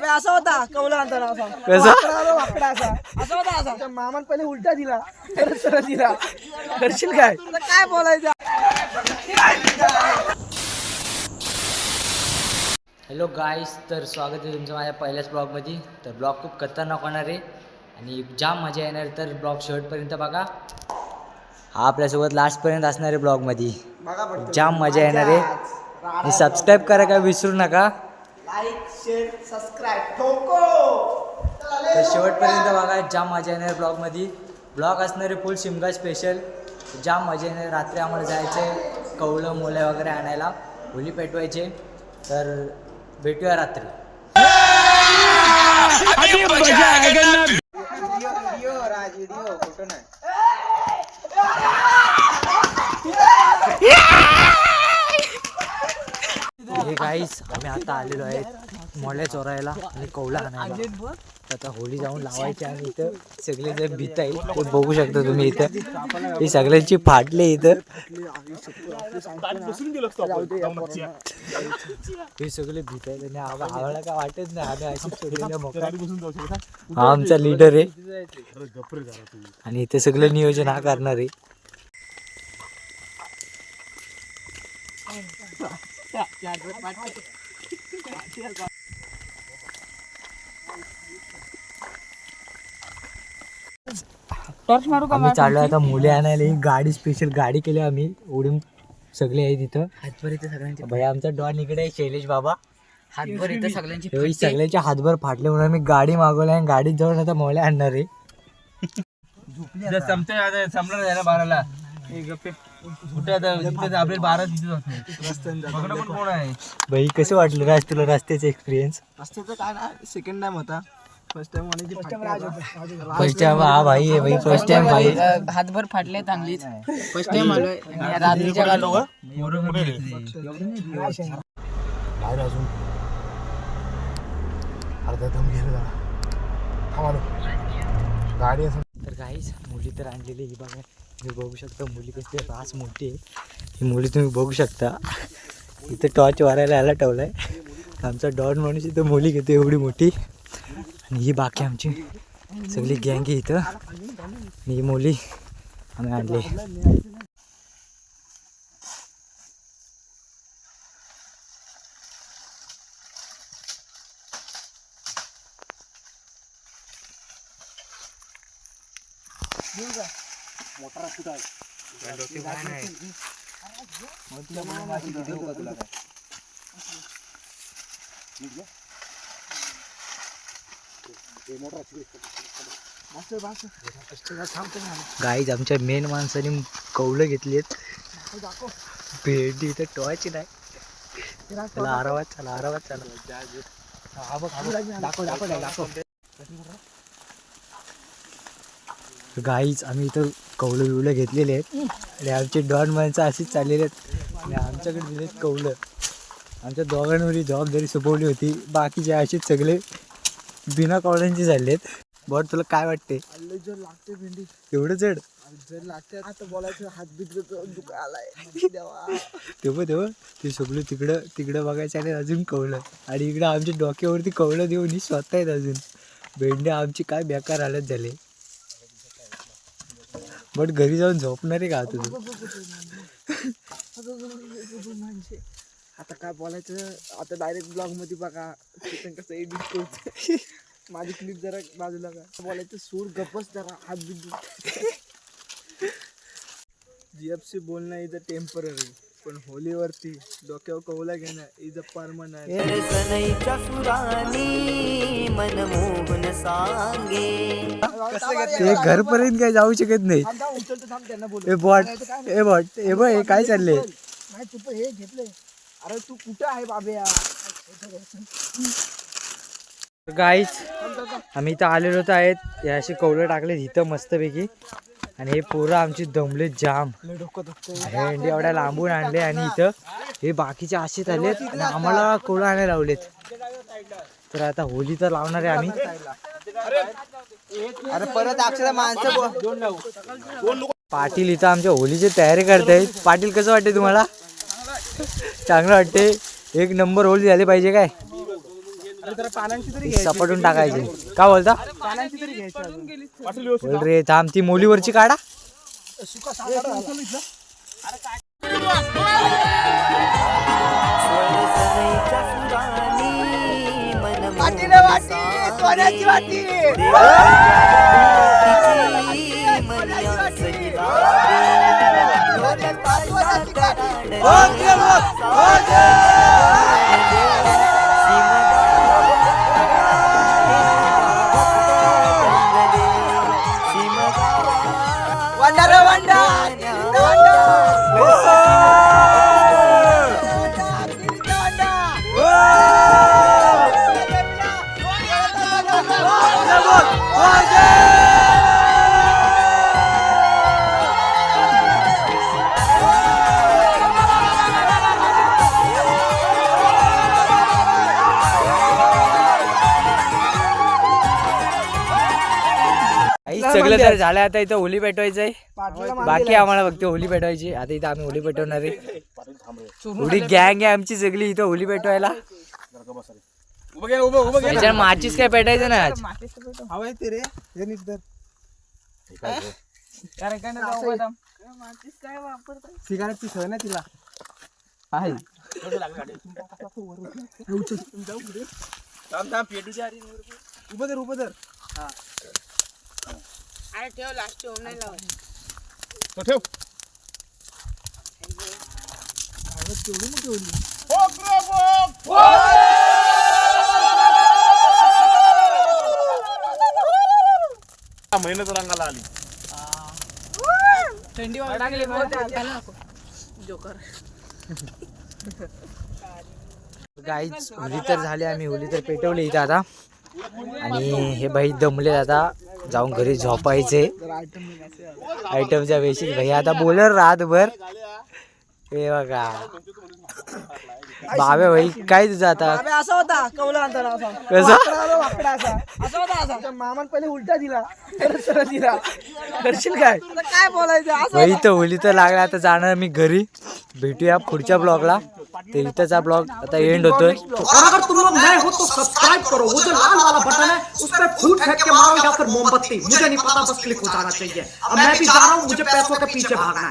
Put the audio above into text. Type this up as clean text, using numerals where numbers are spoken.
असा होता कौला आणताना असा होता मामान पहिले उलटा दिला सरळ दिला करशील काय बोलायचं. हॅलो गाईस, तर स्वागत आहे तुमचं माझ्या पहिल्याच ब्लॉगमध्ये. तर ब्लॉग खूप खतरनाक होणार आहे आणि जाम मजा येणार. तर ब्लॉग शेवटपर्यंत बघा. हा आपल्यासोबत लास्टपर्यंत असणार आहे ब्लॉगमध्ये. जाम मजा येणार आहे आणि सबस्क्राईब करा काय विसरू नका. लाईक शेअर सबस्क्राईब ठोको. तर शेवटपर्यंत बघा, जाम मजा येणार ब्लॉगमध्ये. ब्लॉग असणार आहे फुल शिमगा स्पेशल. जाम मजा येणार. रात्री आम्हाला जायचं आहे कवळं मोल्या वगैरे आणायला, होली पेटवायचे. तर भेटूया रात्री. हे गाईस, आम्ही आता आलेलो आहेत मोल्या चोरायला आणि कौला आणायला. आता होली जाऊन लावायची आणि इथं सगळे जे भीत आहे ते बघू शकता तुम्ही. इथं ही सगळ्यांची फाटले. इथं हे सगळे भीत आहेत आणि आम्हाला काय वाटत नाही. आम्ही अशीच सोडलेल्या मोका. हा आमचा लीडर आहे आणि इथे सगळं नियोजन हा करणार आहे. आम्ही चाललो आता मुले आणायला. ही गाडी स्पेशल गाडी केली आम्ही. उडून सगळे आहेत इथं. हातभर इथे सगळ्यांचे. भैया आमचा डॉन इकडे आहे, शैलेश बाबा. हातभर इथं सगळ्यांची सगळ्यांचे हातभर फाटले म्हणून आम्ही गाडी मागवली आणि गाडीत जाऊन आता मोल्या आणणार आहे. बाराला आपले 12 भाई कसं वाटलं राज तुला रस्त्याचा एक्सपिरियन्स? रस्त्याचं काय ना, सेकंड टाइम होता. फर्स्ट टाइम फर्स्ट टाइम हा भाई आहे भाई. फर्स्ट टाइम भाई हातभर फाटले चांगलीच. फर्स्ट टाइम आलोय रात्रीच्या गालो बाहेर अजून अर्धा दम गेला गाडी. तर काहीच मुली तर आणलेली ही बघा. तुम्ही बघू शकता मुली कसली रास मोठी आहे. ही मुली तुम्ही बघू शकता. इथं टॉर्च वारायला यायला ठेवलाय. आमचा डॉन माणूस इथं मुली घेतो एवढी मोठी. आणि ही बाकी आमची सगळी गँग आहे इथं. आणि ही मुली आम्ही आणली. गाईज आमच्या मेन माणसाने कौलं घेतली आहेत. भेंडी इथं टॉर्च नाही. चला आरामात चला, आरामात चला. गाईज आम्ही इथं कौलं बिवलं घेतलेले आहेत आणि आमचे डॉन माणसं अशीच चाललेले आहेत आणि आमच्याकडे दिलेत कौलं. आमच्या दोघांवरही जबाबदारी सोपवली होती. बाकीचे असेच सगळे बिना कौलांचे झाले आहेत. बट तुला काय वाटते? जर लागते भेंडी एवढं जड जर लागते आता बोलायचं हात बीत दुखा आलाय तेव्हा ते सगळं तिकडं बघायचं आणि अजून कौलं. आणि इकडं आमच्या डोक्यावरती कौलं देऊन स्वतः आहेत अजून. भेंड्या आमची काय बेकार हालत झाले. बट घरी जाऊन झोपणार आहे का तुझं? आता काय बोलायचं. आता डायरेक्ट ब्लॉग मध्ये बघा कसं एडिट करतो. माझी क्लिप जरा बाजूला का बोलायचं. सूर गप्पच जरा हात बीत. जीएफसी बोलणं इज अ टेम्पररी, पण होलीवरती डोक्यावर कौला घेणं इज अ परमनंट. ते घरपर्यंत काय जाऊ शकत नाही. हे काय चाललंय? हे घेतलंय. अरे तू कुठं आहे बाबे? गाईच आम्ही इथं आलेलो आहेत. हे असे कौलं टाकले इथं मस्तपैकी. आणि हे पोरं आमची दमले जाम. भेंडी एवढ्या लांबून आणले आणि इथं हे बाकीचे असेच आलेत आणि आम्हाला कौलं आणायला लावलेत. तर आता होली तर लावणार आहे आम्ही. अरे परत अक्षरा माणसं पाटील इथं आमच्या होलीची तयारी करतायत. पाटील कसं वाटते तुम्हाला? चांगलं वाटते. एक नंबर होली झाली पाहिजे काय? जरा पानांची तरी ती सपाटून टाकायची. काय बोलता? पानांची तरी घ्यायची अजून. बोल रे थांब, ती मोलीवरची काढा. सगळं तर झालं. आता इथं होली पेटवायचंय. बाकी आम्हाला फक्त होली पेटवायची. आता इथं आम्ही होली पेटवणार आहे. थोडी गँग आहे आमची सगळी इथं होली पेटवायला. त्याच्यात माचीस काय पेटायचं ना आज. हवाय ते रे हे निघतर सिगारेटची सवय ना तिला आहे. उभं धर अरे ठेव लास्ट ठेव नाही लावायचं. ठेव मेहनत रंगाला आली. थंडी वाजली जोकर. गाईच होली तर झाली. आम्ही होली तर पेटवली इथं आता. आणि हे भाई दमले आता. जाऊन घरी झोपायचे. आयटमच्या बेशीत भाई आता बोलर रातभर. हे बघा बाबे भाई काय तुझं आता असा होता कौला अंतर कसं मामान पहिले उलटा दिला सरळ दिला करशील काय काय बोलायचं भाई तर होली तर लागला. आता जाणार मी घरी. भेटूया पुढच्या ब्लॉगला. ते इथंचा ब्लॉग आता एंड होतोय. और अगर तुम लोग नए हो तो सब्सक्राइब करो. वो जो लाल वाला बटन है उस पर फूट फेंक के मारो या फिर मोमबत्ती. मुझे नहीं पता, बस क्लिक हो जाना चाहिए. अब मैं भी जा रहा हूँ, मुझे पैसों के पीछे भागना है.